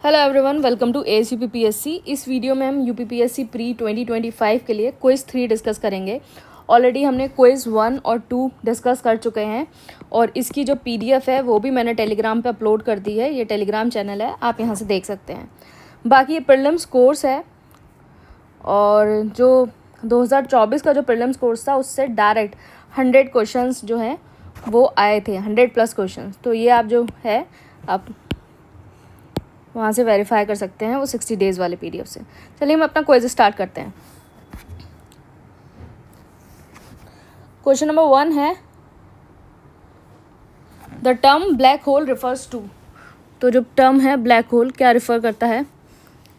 Hello everyone, welcome to S UPPSC. इस video में हम यूपीपीएससी प्री 2025 के लिए क्विज़ 3 डिस्कस करेंगे। ऑलरेडी हमने क्विज़ 1 और 2 डिस्कस कर चुके हैं और इसकी जो पीडीएफ है वो भी मैंने टेलीग्राम पे अपलोड कर दी है। ये टेलीग्राम चैनल है, आप यहाँ से देख सकते हैं। बाकी ये प्रीलिम्स कोर्स है और जो 2024 का जो प्रीलिम्स कोर्स था उससे डायरेक्ट 100 क्वेश्चंस जो हैं वो आए थे, 100+ क्वेश्चंस। तो ये आप जो है आप वहाँ से वेरीफाई कर सकते हैं, वो 60 डेज़ वाले पीडीएफ से। चलिए हम अपना क्विज स्टार्ट करते हैं। क्वेश्चन नंबर 1 है, the term black hole refers to. तो जो टर्म है ब्लैक होल क्या रिफ़र करता है?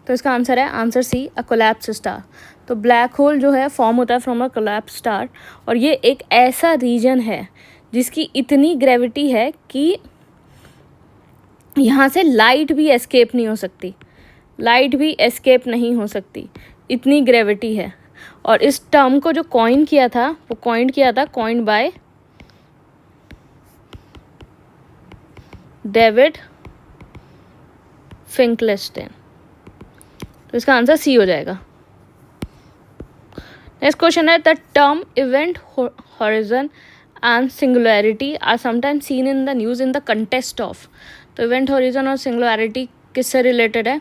तो इसका आंसर है answer C, a collapse star. तो ब्लैक होल जो है फॉर्म होता है फ्रॉम अ कोलैप्स स्टार और ये एक ऐसा रीजन है जिसकी इतनी ग्रेविटी है कि यहाँ से लाइट भी एस्केप नहीं हो सकती, लाइट भी एस्केप नहीं हो सकती, इतनी ग्रेविटी है। और इस टर्म को जो कॉइन किया था वो कॉइन्ड बाय डेविड फिंकलेस्टाइन। तो इसका आंसर सी हो जाएगा। नेक्स्ट क्वेश्चन है, the term event horizon and singularity are sometimes seen in the news in the contest of. तो इवेंट हॉरिजन और सिंगुलैरिटी किससे रिलेटेड है?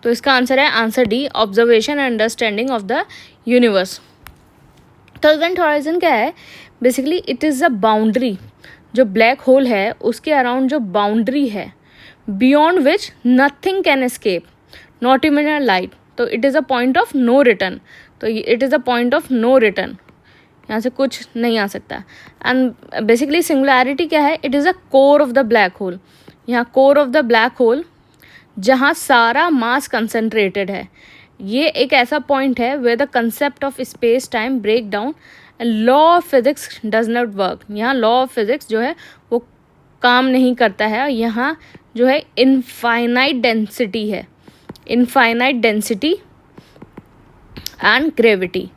तो इसका आंसर है answer D, observation and understanding of the universe. तो event horizon क्या है? Basically it is a boundary, जो ब्लैक होल है उसके अराउंड जो बाउंड्री है beyond which nothing can escape, not even a light. तो it is a point of no return. तो it is a point of no return, यहाँ से कुछ नहीं आ सकता। एंड बेसिकली सिंगुलैरिटी क्या है? It is a core of the black hole. यहाँ core of the black hole जहाँ सारा मास कंसनट्रेटेड है, ये एक ऐसा पॉइंट है where the concept of space time break down and law of physics does not work. यहाँ लॉ ऑफ फिजिक्स जो है वो काम नहीं करता है। यहाँ जो है इनफाइनाइट डेंसिटी है, इनफाइनाइट डेंसिटी एंड ग्रेविटी।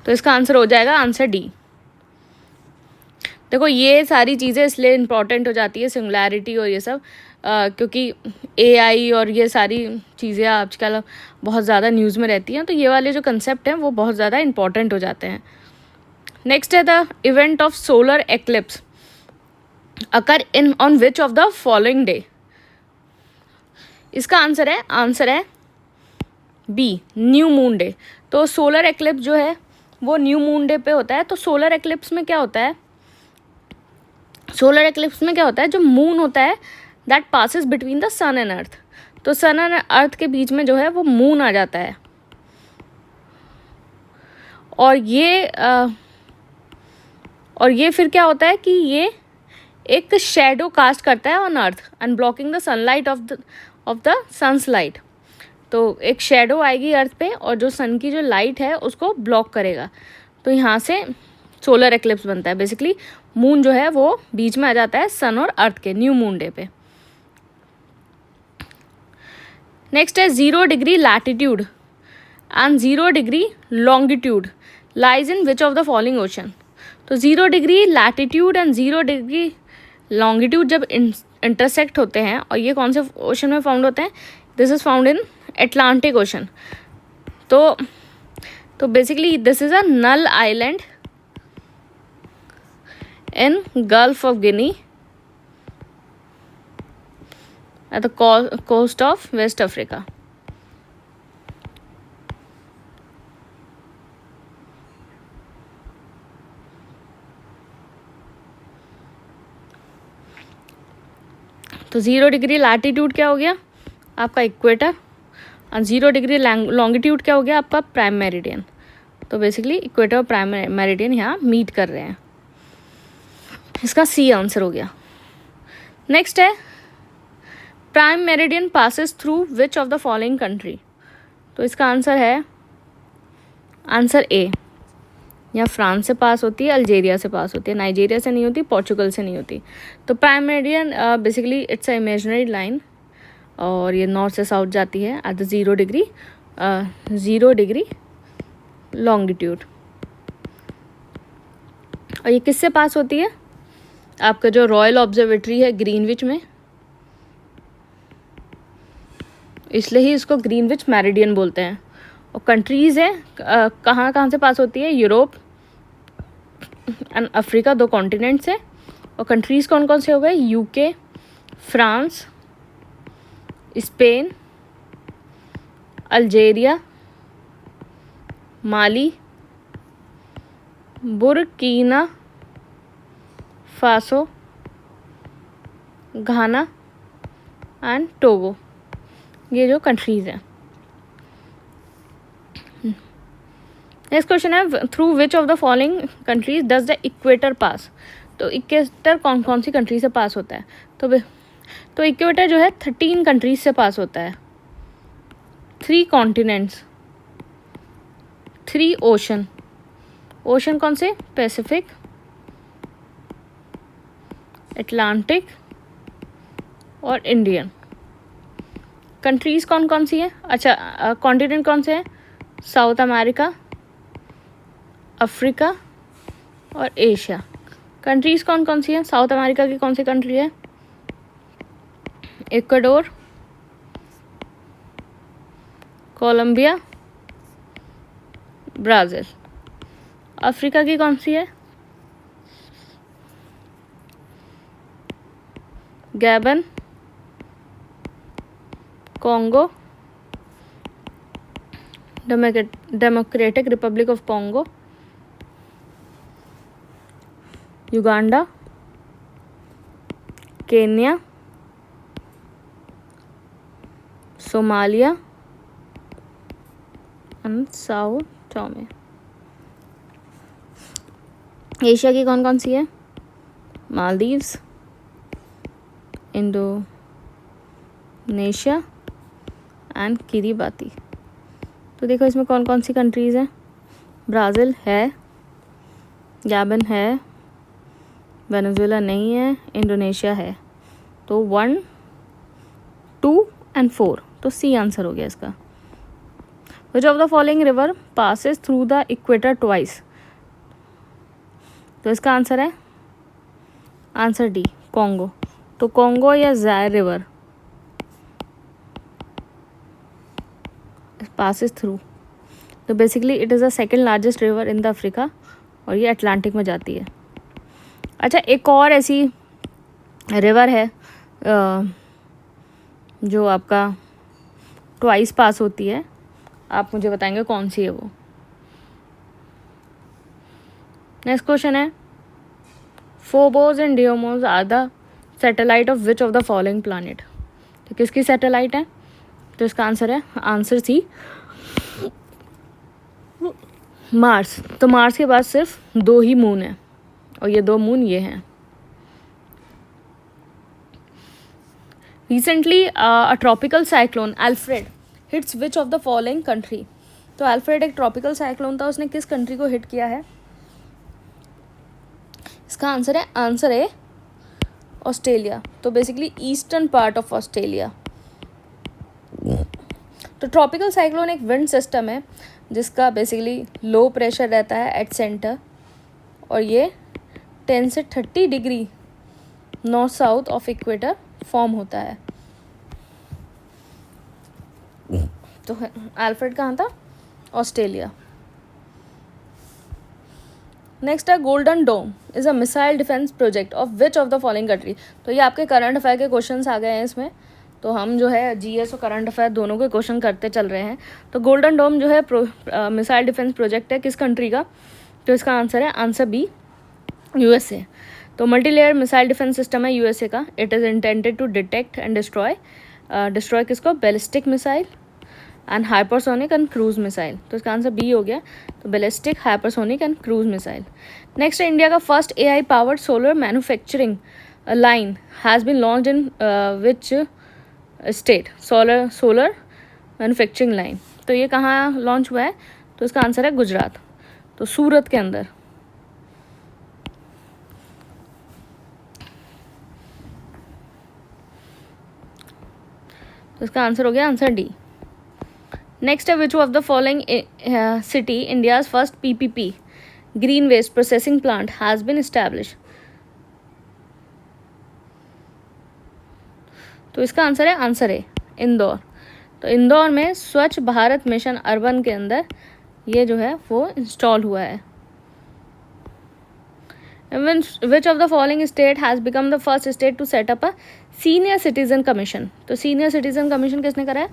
तो इसका आंसर हो जाएगा आंसर डी। देखो ये सारी चीज़ें इसलिए इम्पॉर्टेंट हो जाती है, सिंगुलैरिटी और ये सब, क्योंकि एआई और ये सारी चीज़ें आजकल बहुत ज़्यादा न्यूज़ में रहती हैं, तो ये वाले जो कंसेप्ट हैं वो बहुत ज़्यादा इम्पॉर्टेंट हो जाते हैं। नेक्स्ट है, the event of solar eclipse occur in on which of the following day. इसका आंसर है बी, न्यू मून डे। तो सोलर एक्लिप्स जो है वो न्यू मून डे पे होता है। तो सोलर एक्लिप्स में क्या होता है? सोलर एक्लिप्स में क्या होता है? जो मून होता है that passes between the sun and earth. तो सन एंड अर्थ के बीच में जो है वो मून आ जाता है और ये फिर क्या होता है कि ये एक शेडो कास्ट करता है on earth and blocking the sunlight of the sun's light. तो एक शेडो आएगी अर्थ पे और जो सन की जो लाइट है उसको ब्लॉक करेगा। तो यहाँ से सोलर एक्लिप्स बनता है। बेसिकली मून जो है वो बीच में आ जाता है सन और अर्थ के न्यू मून डे पे। नेक्स्ट है, 0 degree latitude and 0 degree longitude lies in which of the following ocean. तो 0 degree latitude and 0 degree longitude जब इंटरसेक्ट होते हैं और ये कौन से ओशन में फाउंड होते हैं? This is found in Atlantic Ocean. तो basically this is a null island in Gulf of Guinea at the coast of West Africa. तो 0 डिग्री लैटिट्यूड क्या हो गया? आपका इक्वेटर। और 0 डिग्री लॉन्गिट्यूड क्या हो गया? आपका प्राइम मेरिडियन। तो बेसिकली इक्वेटर और प्राइम मेरिडियन यहाँ मीट कर रहे हैं। इसका सी आंसर हो गया। नेक्स्ट है, prime meridian passes through which of the following country. तो इसका आंसर है आंसर ए, या फ्रांस से पास होती है, अल्जीरिया से पास होती है, नाइजीरिया से नहीं होती, पोर्चुगल से नहीं होती। तो prime meridian basically it's a imaginary line और ये नॉर्थ से साउथ जाती है एट द 0 डिग्री लॉन्गिट्यूड। और ये किससे पास होती है? आपका जो रॉयल ऑब्जर्वेटरी है ग्रीनविच में, इसलिए ही इसको ग्रीनविच मेरिडियन बोलते हैं। और कंट्रीज़ है कहाँ कहाँ से पास होती है, यूरोप एंड अफ्रीका, 2 कॉन्टिनेंट्स है। और कंट्रीज़ कौन कौन से हो गए, UK, France, Spain, Algeria, Mali, Burkina Faso, Ghana and Togo, ये जो कंट्रीज़ हैं। नेक्स्ट क्वेश्चन है, through which of the following countries does the equator pass. तो इक्वेटर कौन कौन सी कंट्री से पास होता है, तो इक्वेटर जो है 13 कंट्रीज से पास होता है, 3 कॉन्टिनेंट्स, 3 ओशन। ओशन कौन से, पैसिफिक, अटलांटिक और इंडियन। कंट्रीज़ कौन कौन सी हैं, अच्छा कॉन्टिनेंट कौन से हैं, साउथ अमेरिका, अफ्रीका और एशिया। कंट्रीज़ कौन कौन सी हैं, साउथ अमेरिका की कौन सी कंट्री है, इक्वाडोर, कोलंबिया, ब्राज़ील। अफ्रीका की कौन सी है, Gabon, Congo, democratic Republic of Congo, Uganda, Kenya, Somalia and Sao Thome. Asia की कौन कौन सी है, मालदीव्स, इंडोनेशिया एंड किरीबाती। तो देखो इसमें कौन कौन सी कंट्रीज़ हैं, ब्राज़ील है, गैबन है, वेनेजुएला नहीं है, इंडोनेशिया है। तो 1, 2 एंड 4, तो सी आंसर हो गया इसका। विच of the following river passes through the equator twice. तो इसका आंसर है, आंसर डी, कॉन्गो। तो कॉन्गो या ज़ायर रिवर पासेस थ्रू। तो basically it is the second largest river in the Africa और ये अटलांटिक में जाती है। अच्छा, एक और ऐसी रिवर है जो आपका ट्वाइस पास होती है, आप मुझे बताएंगे कौन सी है वो। नेक्स्ट क्वेश्चन है, Phobos and Deimos are the satellite of which of the following planet. तो किसकी सैटेलाइट है, तो इसका आंसर है, आंसर सी, मार्स। तो मार्स के पास सिर्फ 2 ही मून है और ये 2 मून ये हैं। Recently a tropical cyclone Alfred hits which of the following country. तो अल्फ्रेड एक ट्रॉपिकल साइक्लोन था, उसने किस कंट्री को हिट किया है, इसका आंसर है ऑस्ट्रेलिया। तो basically eastern part of Australia. तो ट्रॉपिकल साइक्लोन एक विंड सिस्टम है जिसका बेसिकली लो प्रेशर रहता है एट सेंटर और ये 10 से 30 degree north south of equator form होता है। तो अल्फ्रेड कहाँ था, ऑस्ट्रेलिया। नेक्स्ट है, golden dome is a missile defence project of which of the following country. तो ये आपके करंट अफेयर के क्वेश्चंस आ गए हैं इसमें, तो हम जो है जीएस और करंट अफेयर दोनों के क्वेश्चन करते चल रहे हैं। तो गोल्डन डोम जो है मिसाइल डिफेंस प्रोजेक्ट है किस कंट्री का, तो इसका आंसर है, आंसर बी, यूएसए। तो multi layer missile defence system है यूएसए का। It is intended to detect and destroy किसको, ballistic missile and hypersonic and cruise missile. तो इसका आंसर बी हो गया, तो ballistic, hypersonic and cruise missile. Next है, इंडिया का first AI powered solar manufacturing line has been launched in which state, solar manufacturing line. तो ये कहाँ लॉन्च हुआ है, तो इसका आंसर है गुजरात, तो सूरत के अंदर। तो इसका आंसर हो गया, आंसर डी। नेक्स्ट है, which of the following city India's first PPP green waste processing plant has been establish. तो इसका आंसर है आंसर ए, इंदौर। तो इंदौर में स्वच्छ भारत मिशन अर्बन के अंदर ये जो है वो इंस्टॉल हुआ है। Which of the following state has become the first state to set up a senior citizen commission. तो सीनियर सिटीजन कमीशन किसने करा है?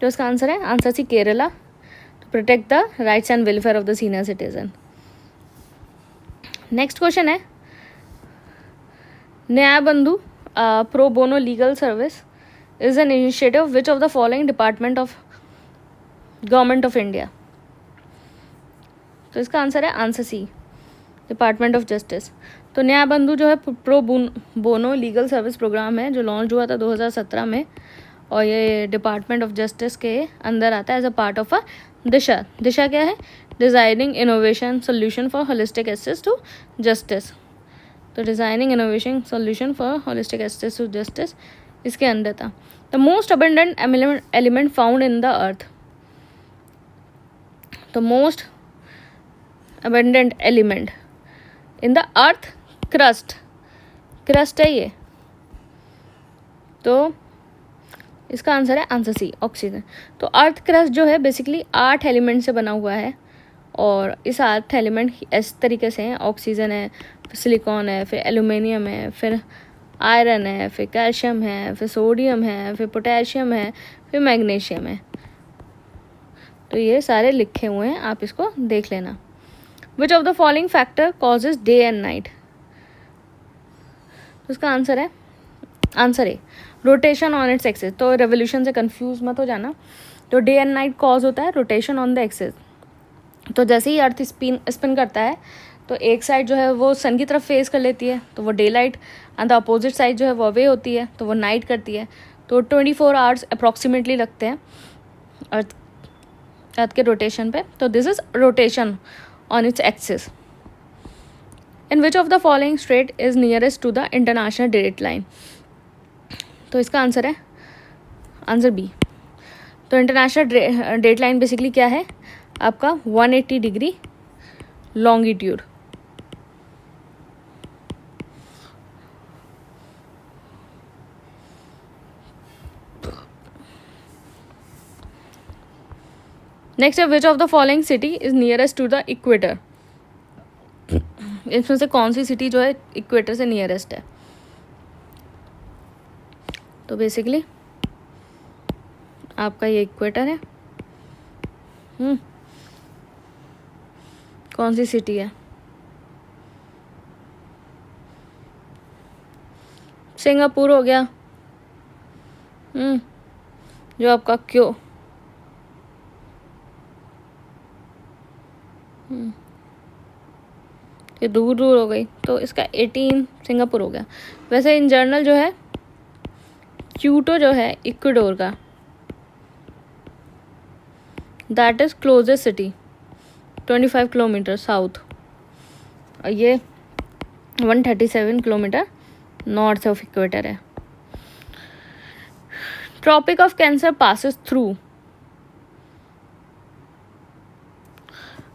तो इसका आंसर है answer C, Kerala, to protect the rights and welfare of the senior citizen. Next question है, Nyaya Bandhu pro bono legal service is an initiative which of the following department of government of India. तो इसका answer है answer C, department of justice. तो न्याय बंधु जो है pro bono legal service program है जो launch हुआ था 2017 में, और ये डिपार्टमेंट ऑफ जस्टिस के अंदर आता है as a part of a DISHA. DISHA क्या है? Designing innovation solution for holistic access to justice. तो designing innovation solution for holistic access to justice इसके अंदर था। The most abundant element found in the earth. तो most abundant element in the earth crust है ये। तो इसका answer है आंसर सी, ऑक्सीजन। तो अर्थ क्रस्ट जो है बेसिकली 8 एलिमेंट से बना हुआ है, और इस 8 एलिमेंट इस तरीके से हैं, ऑक्सीजन है, फिर सिलिकॉन है, फिर एल्यूमिनियम है, फिर आयरन है, फिर कैल्शियम है, फिर सोडियम है, फिर पोटेशियम है, फिर मैग्नीशियम है। तो ये सारे लिखे हुए हैं, आप इसको देख लेना। विच of the following factor causes day and night. तो इसका आंसर है answer A, rotation on its axis. तो रेवोल्यूशन से कंफ्यूज मत हो जाना। तो डे एंड नाइट कॉज होता है रोटेशन ऑन द एक्सिस। तो जैसे ही अर्थ स्पिन करता है तो एक साइड जो है वो सन की तरफ फेस कर लेती है, तो वो day light, and the opposite side जो है वो अवे होती है, तो वो नाइट करती है। तो 24 आवर्स अप्रॉक्सीमेटली लगते हैं अर्थ के रोटेशन पे। तो this is rotation on its axis. In which of the following strait is nearest to the international direct line. तो इसका आंसर है आंसर बी। तो इंटरनेशनल डेट लाइन बेसिकली क्या है? आपका 180 डिग्री लॉन्गिट्यूड। नेक्स्ट है, which of the following city is nearest to the equator. इसमें से कौन सी सिटी जो है इक्वेटर से नियरेस्ट है? तो बेसिकली आपका ये इक्वेटर है। कौन सी सिटी है? सिंगापुर हो गया। जो आपका क्यों ये दूर दूर हो गई, तो इसका 18 सिंगापुर हो गया। वैसे इन जनरल जो है क्यूटो जो है इक्वाडोर का, that is closest city 25 kilometre south, और ये 137 किलोमीटर नॉर्थ ऑफ इक्वेटर है। Tropic of cancer passes through.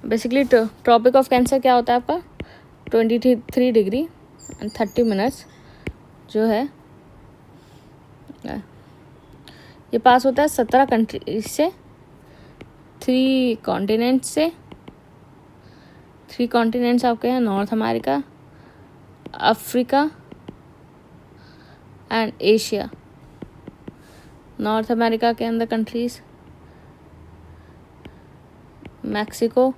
Basically tropic of cancer क्या होता है आपका? 23 डिग्री एंड 30 मिनट्स जो है ये पास होता है 17 कंट्री से, 3 कॉन्टिनेंट से। 3 कॉन्टिनेंट्स आपके हैं North America, Africa and Asia. North America के अंदर कंट्रीज मैक्सिको,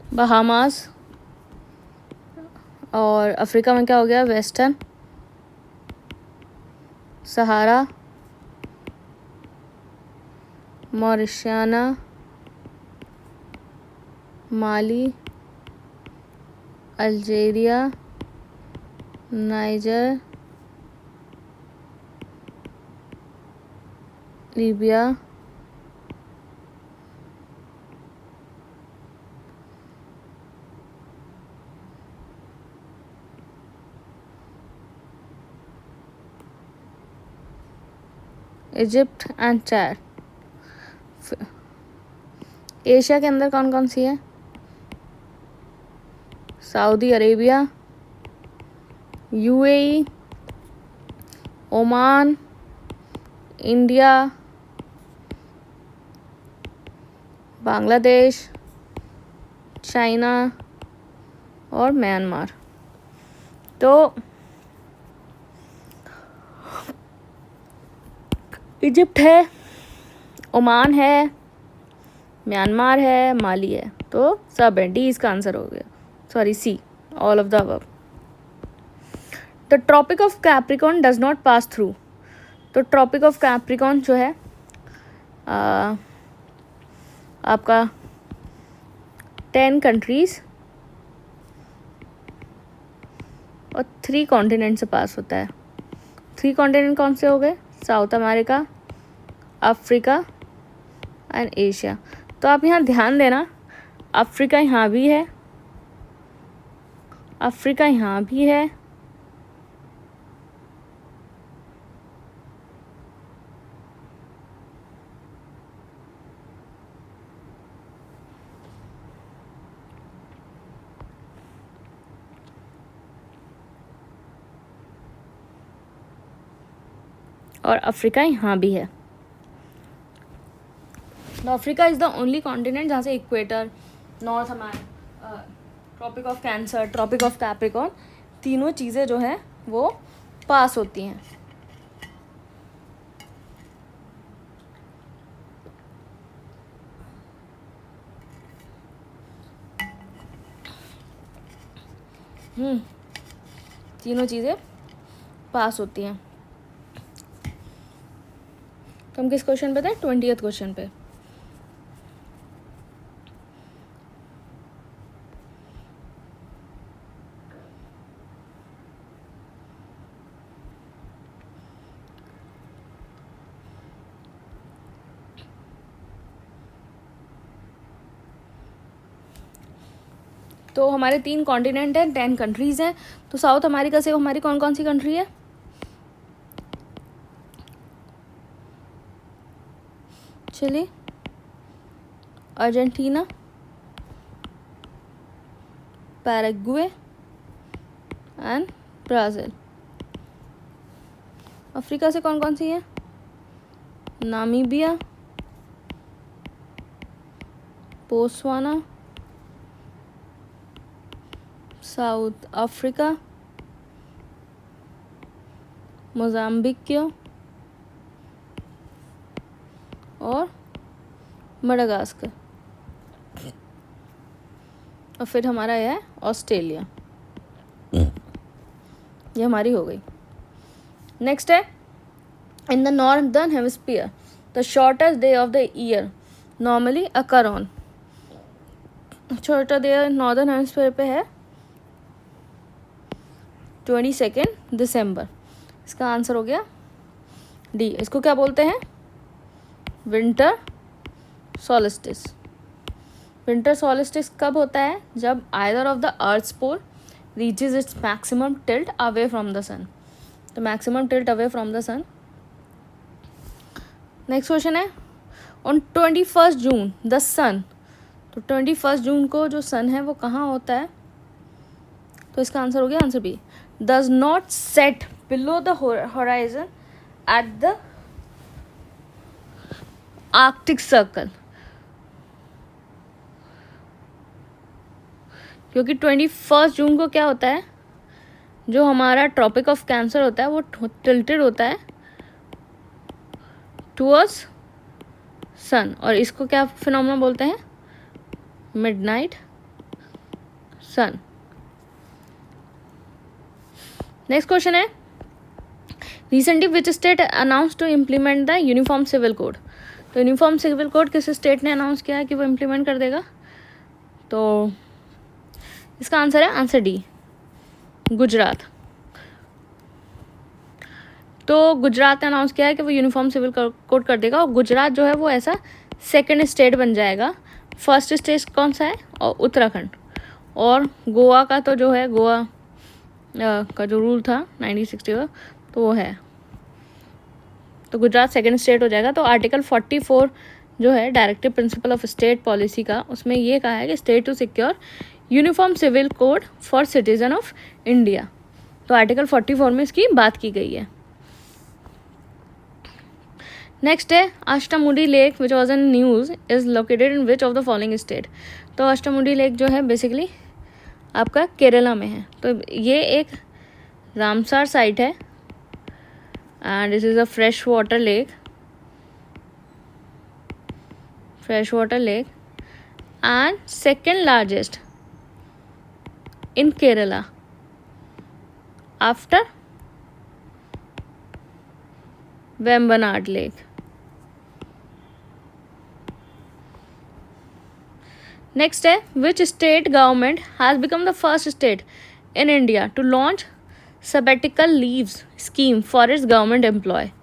बहामास, और अफ्रीका में क्या हो गया? Western Sahara, Mauritania, Mali, Algeria, Niger, Libya, Egypt and Chad. Asia के अंदर कौन कौन सी है? Saudi Arabia, UAE, Oman, India, Bangladesh, China और म्यांमार। तो इजिप्ट है, ओमान है, म्यांमार है, माली है, तो सब है। डी इसका आंसर हो गया, sorry C, all of the above. The tropic of Capricorn does not pass through. तो ट्रॉपिक ऑफ कैप्रिकॉर्न जो है आपका 10 कंट्रीज और 3 कॉन्टिनेंट से पास होता है। 3 कॉन्टिनेंट कौन से हो गए? South America, Africa and Asia. तो आप यहाँ ध्यान देना, अफ्रीका यहाँ भी है, अफ्रीका यहाँ भी है, और अफ्रीका यहाँ भी है। Africa is the only continent जहाँ से equator, North America, tropic of cancer, tropic of Capricorn, तीनों चीज़ें जो हैं वो पास होती हैं। तीनों चीज़ें पास होती हैं। तो हम किस क्वेश्चन पे थे? 20th क्वेश्चन पे। तो हमारे 3 कॉन्टिनेंट हैं, 10 कंट्रीज़ हैं। तो साउथ अमेरिका से हमारी कौन कौन सी कंट्री है? Chile, Argentina, Paraguay and Brazil. Africa से कौन कौन सी है? Namibia, Botswana, South Africa, Mozambique और मडागास्कर, और फिर हमारा यह है ऑस्ट्रेलिया। ये हमारी हो गई। नेक्स्ट है, in the northern hemisphere the shortest day of the year normally occur on. Shorter day northern hemisphere पे है 22 दिसंबर। इसका आंसर हो गया डी। इसको क्या बोलते हैं? Winter solstice. विंटर सॉलिस्टिस कब होता है? जब either of the earth's pole reaches its maximum tilt away from the sun. तो maximum tilt away from the sun. Next question है, ऑन 21 जून द सन। तो 21 जून को जो सन है वो कहाँ होता है? तो इसका आंसर हो गया answer B, does not set below the horizon at the Arctic circle. क्योंकि 21 जून को क्या होता है, जो हमारा ट्रॉपिक ऑफ कैंसर होता है वो टिल्टेड होता है टुवर्ड्स सन, और इसको क्या फिनोमेना बोलते हैं? Midnight sun. नेक्स्ट क्वेश्चन है, recently which state announce to implement the uniform civil code. तो यूनिफॉर्म सिविल कोड किस स्टेट ने अनाउंस किया है कि वो इम्प्लीमेंट कर देगा? तो इसका आंसर है आंसर डी, गुजरात। तो गुजरात ने अनाउंस किया है कि वो यूनिफॉर्म सिविल कोड कर देगा, और गुजरात जो है वो ऐसा सेकंड स्टेट बन जाएगा। फर्स्ट स्टेट कौन सा है? और उत्तराखंड। और गोवा का तो जो है, गोवा का जो रूल था 1960 का, तो वो है। तो गुजरात सेकंड स्टेट हो जाएगा। तो आर्टिकल 44 जो है directive principle of state policy का, उसमें ये कहा है कि state to secure uniform civil code for citizen of India. तो आर्टिकल 44 में इसकी बात की गई है। नेक्स्ट है Ashtamudi lake which was in news is located in which of the following state. तो अष्टामुडी लेक जो है बेसिकली आपका केरला में है। तो ये एक रामसार साइट है and this is a fresh water lake and second largest in Kerala after Vembanad Lake. Next है which state government has become the first state in India to launch sabbatical leaves scheme for its government employee.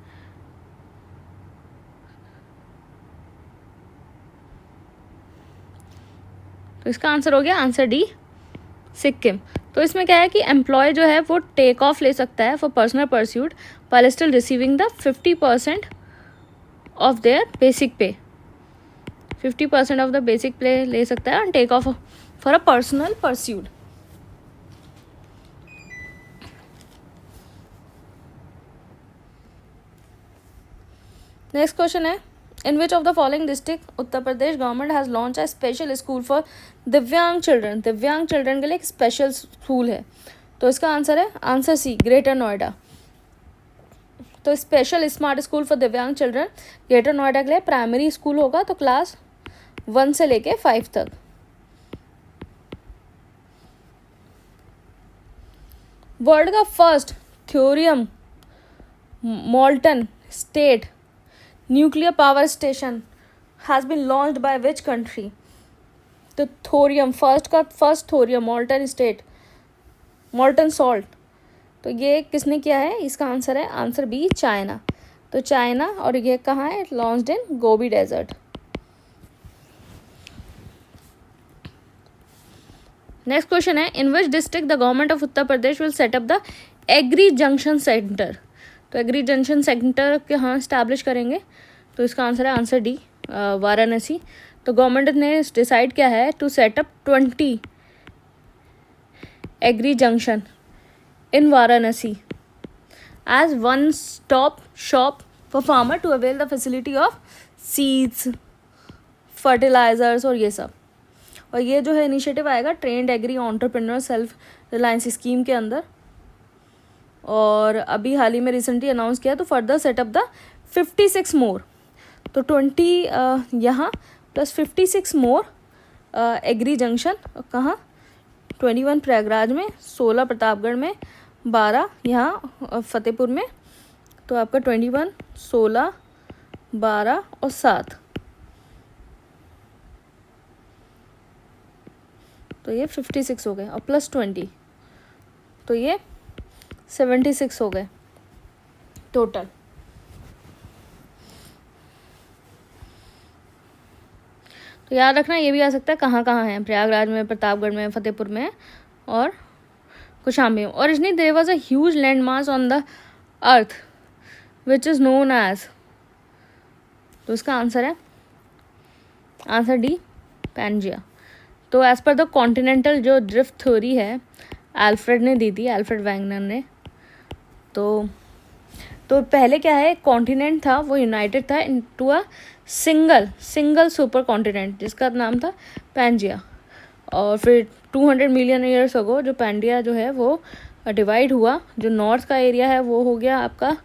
तो इसका answer हो गया answer D Sikkim. तो इसमें क्या है कि एम्प्लॉय जो है वो टेक ऑफ ले सकता है for personal pursuit while still receiving the 50% of their basic pay. 50% of the basic pay ले सकता है and take off for a personal pursuit. Next question है in which of the following district Uttar Pradesh government has launch a special school for दिव्यांग children. दिव्यांग children के लिए एक special school है। तो इसका आंसर है आंसर सी ग्रेटर नोएडा। तो स्पेशल स्मार्ट स्कूल फॉर दिव्यांग चिल्ड्रन ग्रेटर नोएडा के लिए प्राइमरी स्कूल होगा, तो क्लास 1 से लेके 5 तक। वर्ल्ड का first thorium molten state nuclear power station has been launched by which country. तो thorium first thorium molten state molten salt, तो ये किसने किया है? इसका आंसर है आंसर बी चाइना। तो चाइना, और ये कहाँ है? Launched in Gobi desert. Next question है in which district the government of Uttar Pradesh will set up the agri junction centre. तो एग्री जंक्शन सेंटर कहाँ स्टैब्लिश करेंगे? तो इसका आंसर है आंसर डी वाराणसी। तो गवर्नमेंट ने डिसाइड किया है to set up 20 agri junction in Varanasi as one stop shop for farmer to avail the facility of seeds, fertilizers और ये सब। और ये जो है इनिशिएटिव आएगा trained agri entrepreneur self reliance scheme के अंदर, और अभी हाल ही में रिसेंटली अनाउंस किया। तो फर्दर सेटअप द 56 मोर, तो 20 यहाँ प्लस 56 मोर एग्री जंक्शन कहाँ? 21 प्रयागराज में, 16 प्रतापगढ़ में, 12 यहाँ फतेहपुर में। तो आपका 21, 16, 12 और 7, तो ये 56 हो गए, और प्लस 20 तो ये 76 हो गए टोटल। तो याद रखना ये भी आ सकता है कहाँ कहाँ है, प्रयागराज में, प्रतापगढ़ में, फतेहपुर में और कुशाम्बी में। Originally there was a huge land mass on the earth which is known as, तो इसका आंसर है आंसर डी पैंजिया। तो एज पर द कॉन्टिनेंटल जो ड्रिफ्ट थ्योरी है एल्फ्रेड ने दी थी, एल्फ्रेड वैगनर ने। तो पहले क्या है, कॉन्टिनेंट था वो यूनाइटेड था into a single super continent जिसका नाम था पैंजिया, और फिर 200 मिलियन ईयर्स अगो जो पैंडिया जो है वो डिवाइड हुआ। जो नॉर्थ का एरिया है वो हो गया आपका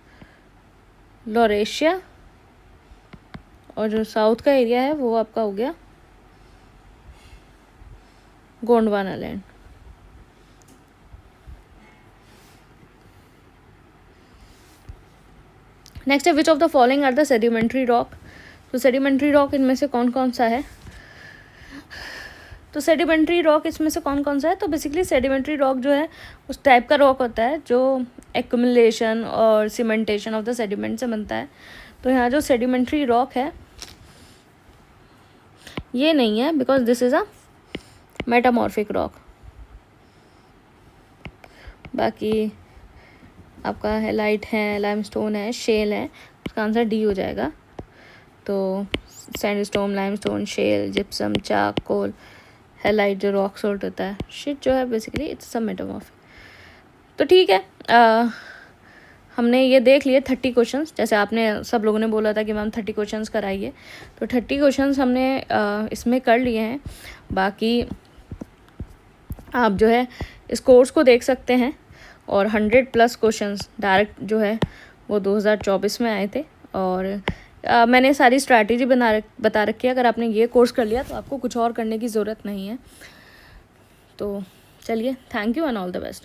लॉरेशिया, और जो साउथ का एरिया है वो आपका हो गया गोंडवाना लैंड। नेक्स्ट है which of the following are the sedimentary rock. तो सेडिमेंट्री रॉक इनमें से कौन कौन सा है? तो सेडिमेंट्री रॉक इसमें से कौन कौन सा है? तो बेसिकली सेडिमेंट्री रॉक जो है उस टाइप का रॉक होता है जो एक्यूमुलेशन और सीमेंटेशन ऑफ द सेडिमेंट से बनता है। तो यहाँ जो सेडिमेंट्री रॉक है ये नहीं है, because this is a metamorphic rock. बाकी आपका हेलाइट है, लाइमस्टोन है, शेल है, उसका आंसर डी हो जाएगा। तो sandstone, limestone, shale, gypsum, charcoal, halite जो रॉक सॉल्ट होता है, शिट जो है बेसिकली इट्स अ मेटामॉर्फिक। तो ठीक है, हमने ये देख लिए 30 क्वेश्चंस। जैसे आपने सब लोगों ने बोला था कि मैम 30 क्वेश्चंस कराइए, तो 30 क्वेश्चंस हमने इसमें कर लिए हैं। बाकी आप जो है इस कोर्स को देख सकते हैं, और 100+ क्वेश्चंस डायरेक्ट जो है वो 2024 में आए थे। और मैंने सारी स्ट्रैटेजी बता रखी है। अगर आपने ये कोर्स कर लिया तो आपको कुछ और करने की ज़रूरत नहीं है। तो चलिए, thank you and all the best.